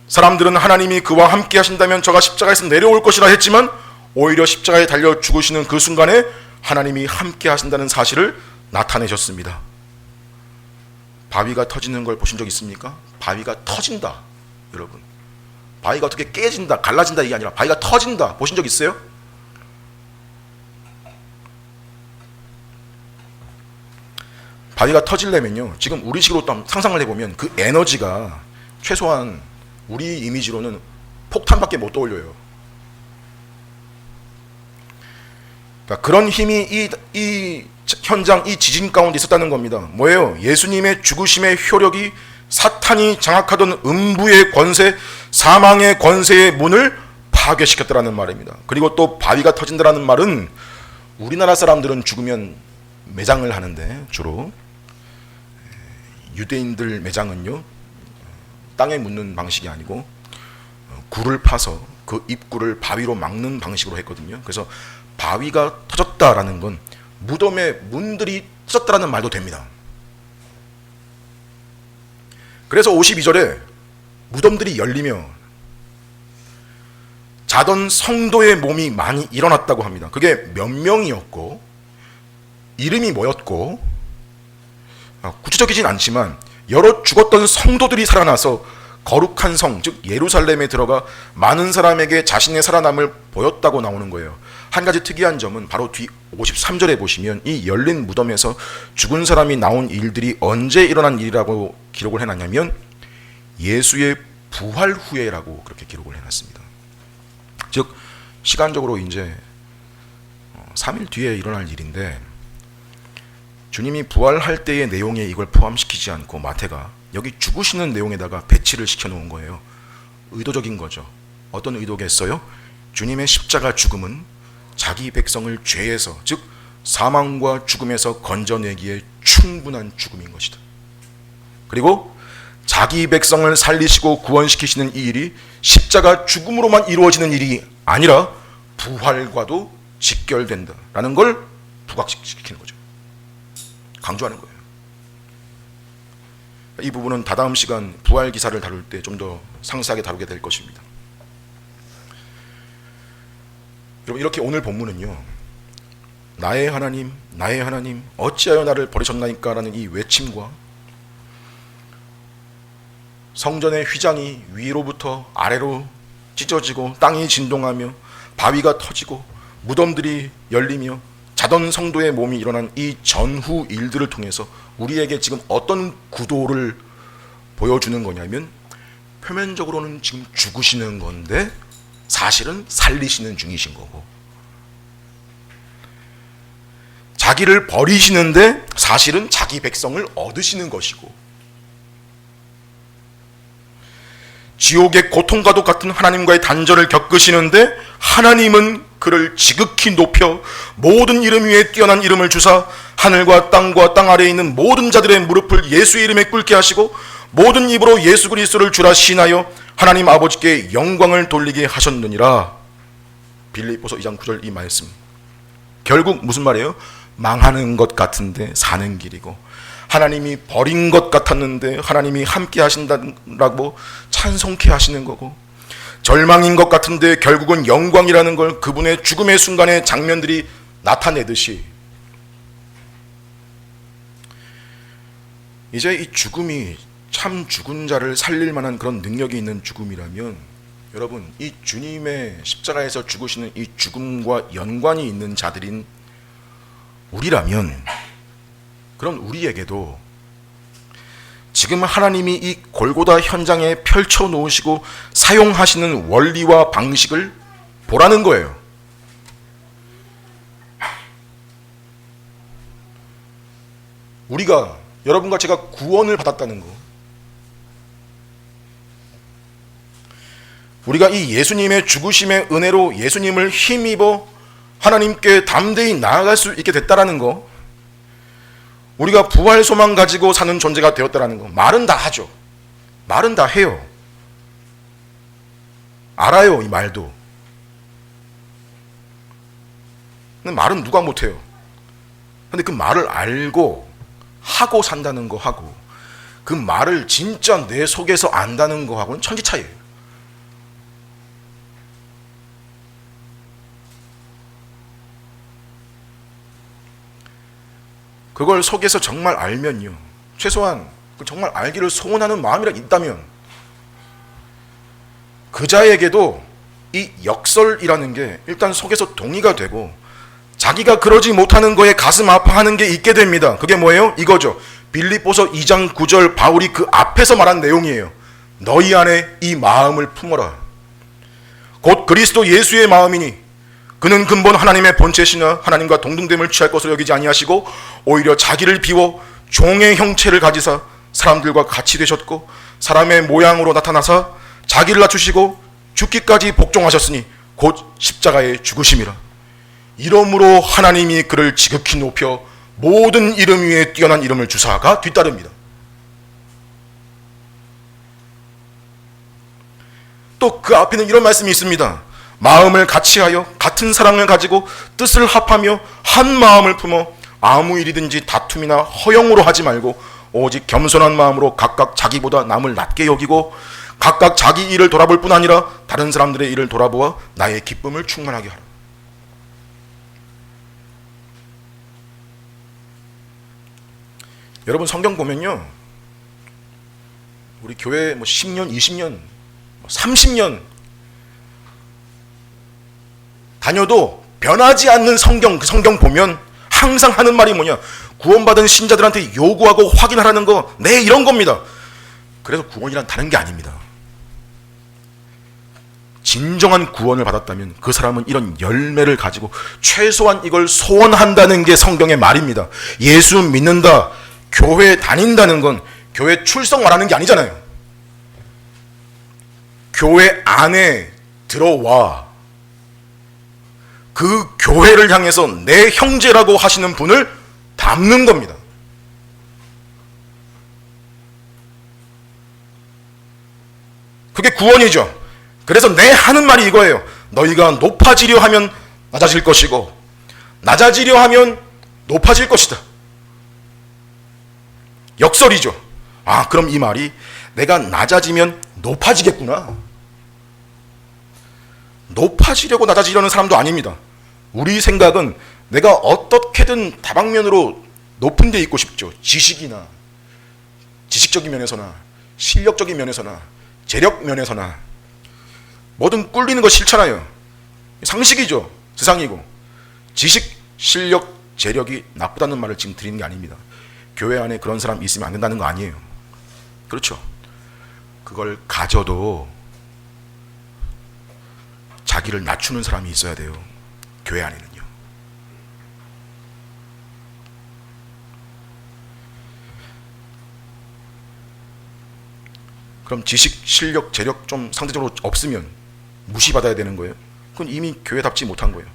A: 사람들은 하나님이 그와 함께 하신다면 저가 십자가에서 내려올 것이라 했지만, 오히려 십자가에 달려 죽으시는 그 순간에 하나님이 함께 하신다는 사실을 나타내셨습니다. 바위가 터지는 걸 보신 적 있습니까? 바위가 터진다. 여러분, 바위가 어떻게 깨진다, 갈라진다 이게 아니라 바위가 터진다 보신 적 있어요? 바위가 터지려면요, 지금 우리식으로 또 상상을 해보면 그 에너지가 최소한 우리 이미지로는 폭탄밖에 못 떠올려요. 그러니까 그런 힘이 이 현장, 이 지진 가운데 있었다는 겁니다. 뭐예요? 예수님의 죽으심의 효력이 사탄이 장악하던 음부의 권세, 사망의 권세의 문을 파괴시켰다는 말입니다. 그리고 또 바위가 터진다는 말은, 우리나라 사람들은 죽으면 매장을 하는데, 주로 유대인들 매장은요, 땅에 묻는 방식이 아니고 굴을 파서 그 입구를 바위로 막는 방식으로 했거든요. 그래서 바위가 터졌다라는 건 무덤의 문들이 터졌다라는 말도 됩니다. 그래서 52절에 무덤들이 열리며 자던 성도의 몸이 많이 일어났다고 합니다. 그게 몇 명이었고 이름이 뭐였고 구체적이진 않지만 여러 죽었던 성도들이 살아나서 거룩한 성, 즉 예루살렘에 들어가 많은 사람에게 자신의 살아남을 보였다고 나오는 거예요. 한 가지 특이한 점은 바로 뒤 53절에 보시면 이 열린 무덤에서 죽은 사람이 나온 일들이 언제 일어난 일이라고 기록을 해놨냐면 예수의 부활 후에라고 그렇게 기록을 해놨습니다. 즉 시간적으로 이제 3일 뒤에 일어날 일인데, 주님이 부활할 때의 내용에 이걸 포함시키지 않고 마태가 여기 죽으시는 내용에다가 배치를 시켜놓은 거예요. 의도적인 거죠. 어떤 의도겠어요? 주님의 십자가 죽음은 자기 백성을 죄에서, 즉 사망과 죽음에서 건져내기에 충분한 죽음인 것이다. 그리고 자기 백성을 살리시고 구원시키시는 이 일이 십자가 죽음으로만 이루어지는 일이 아니라 부활과도 직결된다라는 걸 부각시키는 거죠. 강조하는 거예요. 이 부분은 다다음 시간 부활 기사를 다룰 때 좀 더 상세하게 다루게 될 것입니다. 여러분, 이렇게 오늘 본문은요, 나의 하나님, 나의 하나님, 어찌하여 나를 버리셨나이까 라는 이 외침과 성전의 휘장이 위로부터 아래로 찢어지고 땅이 진동하며 바위가 터지고 무덤들이 열리며 자던 성도의 몸이 일어난 이 전후 일들을 통해서 우리에게 지금 어떤 구도를 보여주는 거냐면, 표면적으로는 지금 죽으시는 건데 사실은 살리시는 중이신 거고, 자기를 버리시는데 사실은 자기 백성을 얻으시는 것이고, 지옥의 고통과도 같은 하나님과의 단절을 겪으시는데 하나님은 그를 지극히 높여 모든 이름 위에 뛰어난 이름을 주사 하늘과 땅과 땅 아래에 있는 모든 자들의 무릎을 예수의 이름에 꿇게 하시고 모든 입으로 예수 그리스도를 주라 시인하여 하나님 아버지께 영광을 돌리게 하셨느니라. 빌립보서 2장 9절 이 말씀, 결국 무슨 말이에요? 망하는 것 같은데 사는 길이고, 하나님이 버린 것 같았는데 하나님이 함께 하신다고 찬송케 하시는 거고, 절망인 것 같은데 결국은 영광이라는 걸 그분의 죽음의 순간의 장면들이 나타내듯이, 이제 이 죽음이 참 죽은 자를 살릴 만한 그런 능력이 있는 죽음이라면, 여러분, 이 주님의 십자가에서 죽으시는 이 죽음과 연관이 있는 자들인 우리라면, 그럼 우리에게도 지금 하나님이 이 골고다 현장에 펼쳐 놓으시고 사용하시는 원리와 방식을 보라는 거예요. 우리가, 여러분과 제가 구원을 받았다는 거, 우리가 이 예수님의 죽으심의 은혜로 예수님을 힘입어 하나님께 담대히 나아갈 수 있게 됐다라는 거, 우리가 부활 소망 가지고 사는 존재가 되었다라는 거, 말은 다 하죠. 말은 다 해요. 알아요, 이 말도. 근데 말은 누가 못해요. 근데 그 말을 알고 하고 산다는 거 하고, 그 말을 진짜 내 속에서 안다는 거 하고는 천지 차이예요. 그걸 속에서 정말 알면요, 최소한 정말 알기를 소원하는 마음이라도 있다면 그 자에게도 이 역설이라는 게 일단 속에서 동의가 되고, 자기가 그러지 못하는 거에 가슴 아파하는 게 있게 됩니다. 그게 뭐예요? 이거죠. 빌립보서 2장 9절 바울이 그 앞에서 말한 내용이에요. 너희 안에 이 마음을 품어라. 곧 그리스도 예수의 마음이니 그는 근본 하나님의 본체시나 하나님과 동등됨을 취할 것으로 여기지 아니하시고 오히려 자기를 비워 종의 형체를 가지사 사람들과 같이 되셨고 사람의 모양으로 나타나사 자기를 낮추시고 죽기까지 복종하셨으니 곧 십자가에 죽으심이라. 이러므로 하나님이 그를 지극히 높여 모든 이름 위에 뛰어난 이름을 주사가 뒤따릅니다. 또 그 앞에는 이런 말씀이 있습니다. 마음을 같이하여 같은 사랑을 가지고 뜻을 합하며 한 마음을 품어 아무 일이든지 다툼이나 허영으로 하지 말고 오직 겸손한 마음으로 각각 자기보다 남을 낮게 여기고 각각 자기 일을 돌아볼 뿐 아니라 다른 사람들의 일을 돌아보아 나의 기쁨을 충만하게 하라. 여러분, 성경 보면요, 우리 교회 10년, 20년, 30년 다녀도 변하지 않는 성경, 그 성경 보면 항상 하는 말이 뭐냐? 구원받은 신자들한테 요구하고 확인하라는 거, 네, 이런 겁니다. 그래서 구원이란 다른 게 아닙니다. 진정한 구원을 받았다면 그 사람은 이런 열매를 가지고 최소한 이걸 소원한다는 게 성경의 말입니다. 예수 믿는다, 교회 다닌다는 건 교회 출석 말하는 게 아니잖아요. 교회 안에 들어와 그 교회를 향해서 내 형제라고 하시는 분을 닮는 겁니다. 그게 구원이죠. 그래서 내 하는 말이 이거예요. 너희가 높아지려 하면 낮아질 것이고 낮아지려 하면 높아질 것이다. 역설이죠. 아, 그럼 이 말이 내가 낮아지면 높아지겠구나. 높아지려고 낮아지려는 사람도 아닙니다. 우리 생각은 내가 어떻게든 다방면으로 높은 데 있고 싶죠. 지식이나 지식적인 면에서나 실력적인 면에서나 재력 면에서나 뭐든 꿀리는 거 싫잖아요. 상식이죠. 세상이고. 지식, 실력, 재력이 나쁘다는 말을 지금 드리는 게 아닙니다. 교회 안에 그런 사람 있으면 안 된다는 거 아니에요. 그렇죠. 그걸 가져도 자기를 낮추는 사람이 있어야 돼요. 교회 안에는요. 그럼 지식, 실력, 재력 좀 상대적으로 없으면 무시받아야 되는 거예요? 그건 이미 교회답지 못한 거예요.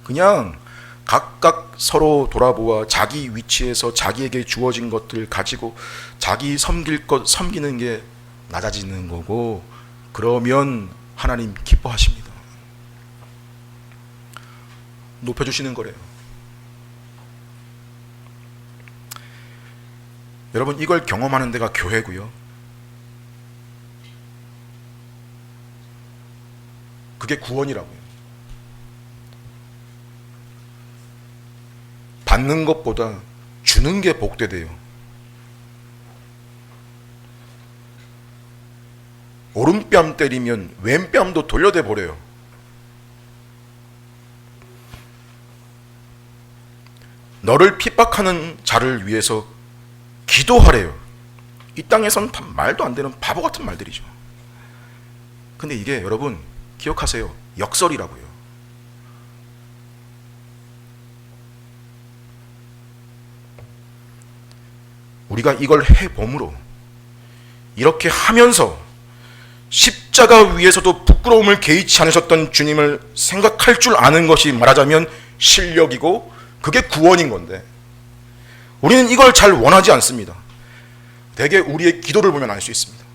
A: 그냥 각각 서로 돌아보아 자기 위치에서 자기에게 주어진 것들 가지고 자기 섬길 것 섬기는 게 낮아지는 거고, 그러면 하나님 기뻐하십니다. 높여주시는 거래요. 여러분, 이걸 경험하는 데가 교회고요. 그게 구원이라고요. 받는 것보다 주는 게 복되대요. 오른뺨 때리면 왼뺨도 돌려대 버려요. 너를 핍박하는 자를 위해서 기도하래요. 이 땅에서는 말도 안 되는 바보 같은 말들이죠. 근데 이게 여러분 기억하세요. 역설이라고요. 우리가 이걸 해봄으로 이렇게 하면서 십자가 위에서도 부끄러움을 개의치 않으셨던 주님을 생각할 줄 아는 것이 말하자면 실력이고 그게 구원인 건데 우리는 이걸 잘 원하지 않습니다. 대개 우리의 기도를 보면 알 수 있습니다.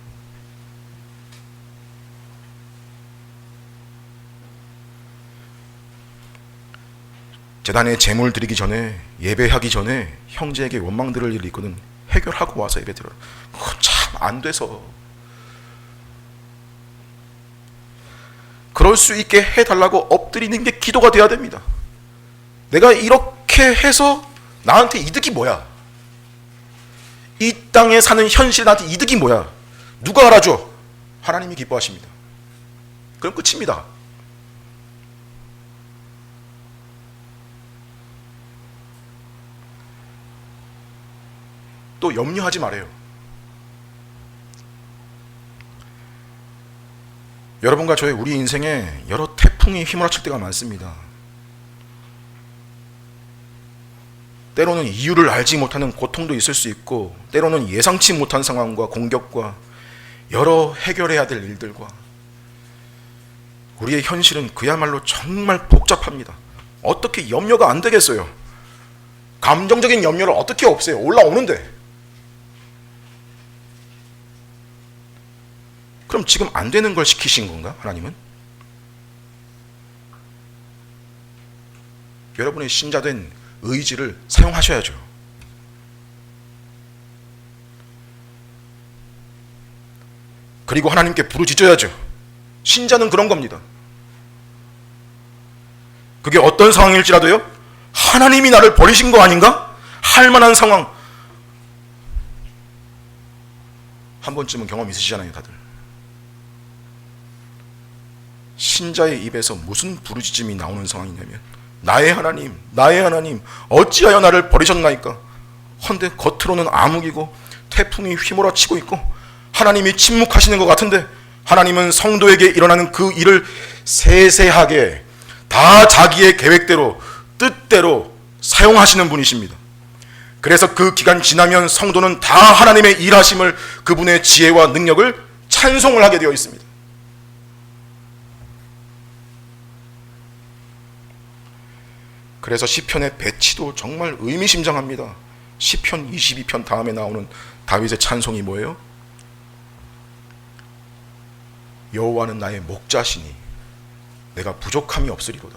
A: 제단에 제물 드리기 전에, 예배하기 전에 형제에게 원망 들을 일이 있거든 해결하고 와서 예배 드려라. 그거 참 안 돼서. 그럴 수 있게 해달라고 엎드리는 게 기도가 돼야 됩니다. 내가 이렇게 해서 나한테 이득이 뭐야? 이 땅에 사는 현실에 나한테 이득이 뭐야? 누가 알아줘? 하나님이 기뻐하십니다. 그럼 끝입니다. 또 염려하지 말아요. 여러분과 저의 우리 인생에 여러 태풍이 휘몰아칠 때가 많습니다. 때로는 이유를 알지 못하는 고통도 있을 수 있고 때로는 예상치 못한 상황과 공격과 여러 해결해야 될 일들과 우리의 현실은 그야말로 정말 복잡합니다. 어떻게 염려가 안 되겠어요? 감정적인 염려를 어떻게 없애요? 올라오는데. 그럼 지금 안 되는 걸 시키신 건가? 하나님은? 여러분의 신자된 의지를 사용하셔야죠. 그리고 하나님께 부르짖어야죠. 신자는 그런 겁니다. 그게 어떤 상황일지라도요, 하나님이 나를 버리신 거 아닌가? 할 만한 상황. 한 번쯤은 경험 있으시잖아요, 다들. 신자의 입에서 무슨 부르짖음이 나오는 상황이냐면 나의 하나님, 나의 하나님, 어찌하여 나를 버리셨나이까? 헌데 겉으로는 암흑이고 태풍이 휘몰아치고 있고 하나님이 침묵하시는 것 같은데 하나님은 성도에게 일어나는 그 일을 세세하게 다 자기의 계획대로 뜻대로 사용하시는 분이십니다. 그래서 그 기간 지나면 성도는 다 하나님의 일하심을, 그분의 지혜와 능력을 찬송을 하게 되어 있습니다. 그래서 시편의 배치도 정말 의미심장합니다. 시편 22편 다음에 나오는 다윗의 찬송이 뭐예요? 여호와는 나의 목자시니 내가 부족함이 없으리로다.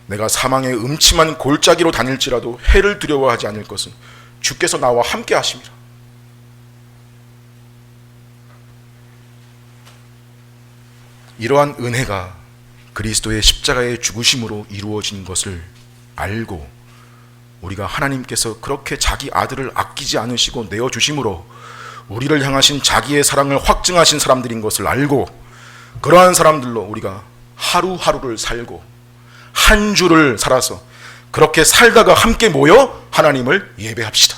A: 내가 사망의 음침한 골짜기로 다닐지라도 해를 두려워하지 않을 것은 주께서 나와 함께 하심이라. 이러한 은혜가 그리스도의 십자가의 죽으심으로 이루어진 것을 알고 우리가 하나님께서 그렇게 자기 아들을 아끼지 않으시고 내어주심으로 우리를 향하신 자기의 사랑을 확증하신 사람들인 것을 알고 그러한 사람들로 우리가 하루하루를 살고 한 주를 살아서 그렇게 살다가 함께 모여 하나님을 예배합시다.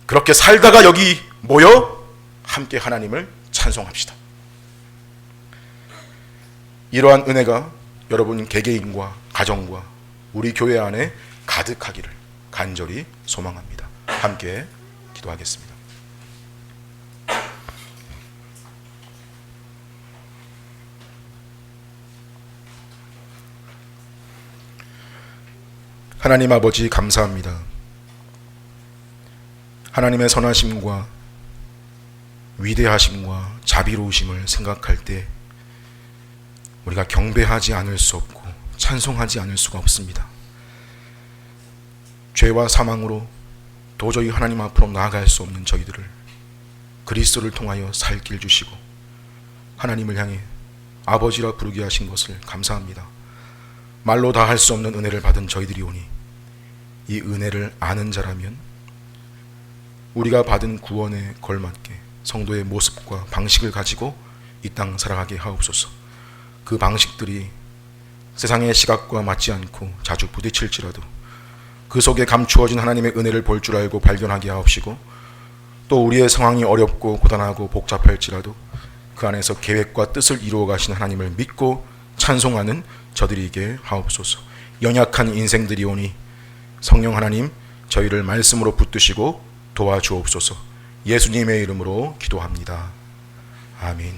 A: 그렇게 살다가 여기 모여 함께 하나님을 찬송합시다. 이러한 은혜가 여러분 개개인과 가정과 우리 교회 안에 가득하기를 간절히 소망합니다. 함께 기도하겠습니다. 하나님 아버지 감사합니다. 하나님의 선하심과 위대하심과 자비로우심을 생각할 때 우리가 경배하지 않을 수 없고 찬송하지 않을 수가 없습니다. 죄와 사망으로 도저히 하나님 앞으로 나아갈 수 없는 저희들을 그리스도를 통하여 살 길 주시고 하나님을 향해 아버지라 부르게 하신 것을 감사합니다. 말로 다 할 수 없는 은혜를 받은 저희들이 오니 이 은혜를 아는 자라면 우리가 받은 구원에 걸맞게 성도의 모습과 방식을 가지고 이 땅 살아가게 하옵소서. 그 방식들이 세상의 시각과 맞지 않고 자주 부딪힐지라도 그 속에 감추어진 하나님의 은혜를 볼 줄 알고 발견하게 하옵시고 또 우리의 상황이 어렵고 고단하고 복잡할지라도 그 안에서 계획과 뜻을 이루어 가신 하나님을 믿고 찬송하는 저들이게 하옵소서. 연약한 인생들이 오니 성령 하나님 저희를 말씀으로 붙드시고 도와주옵소서. 예수님의 이름으로 기도합니다. 아멘.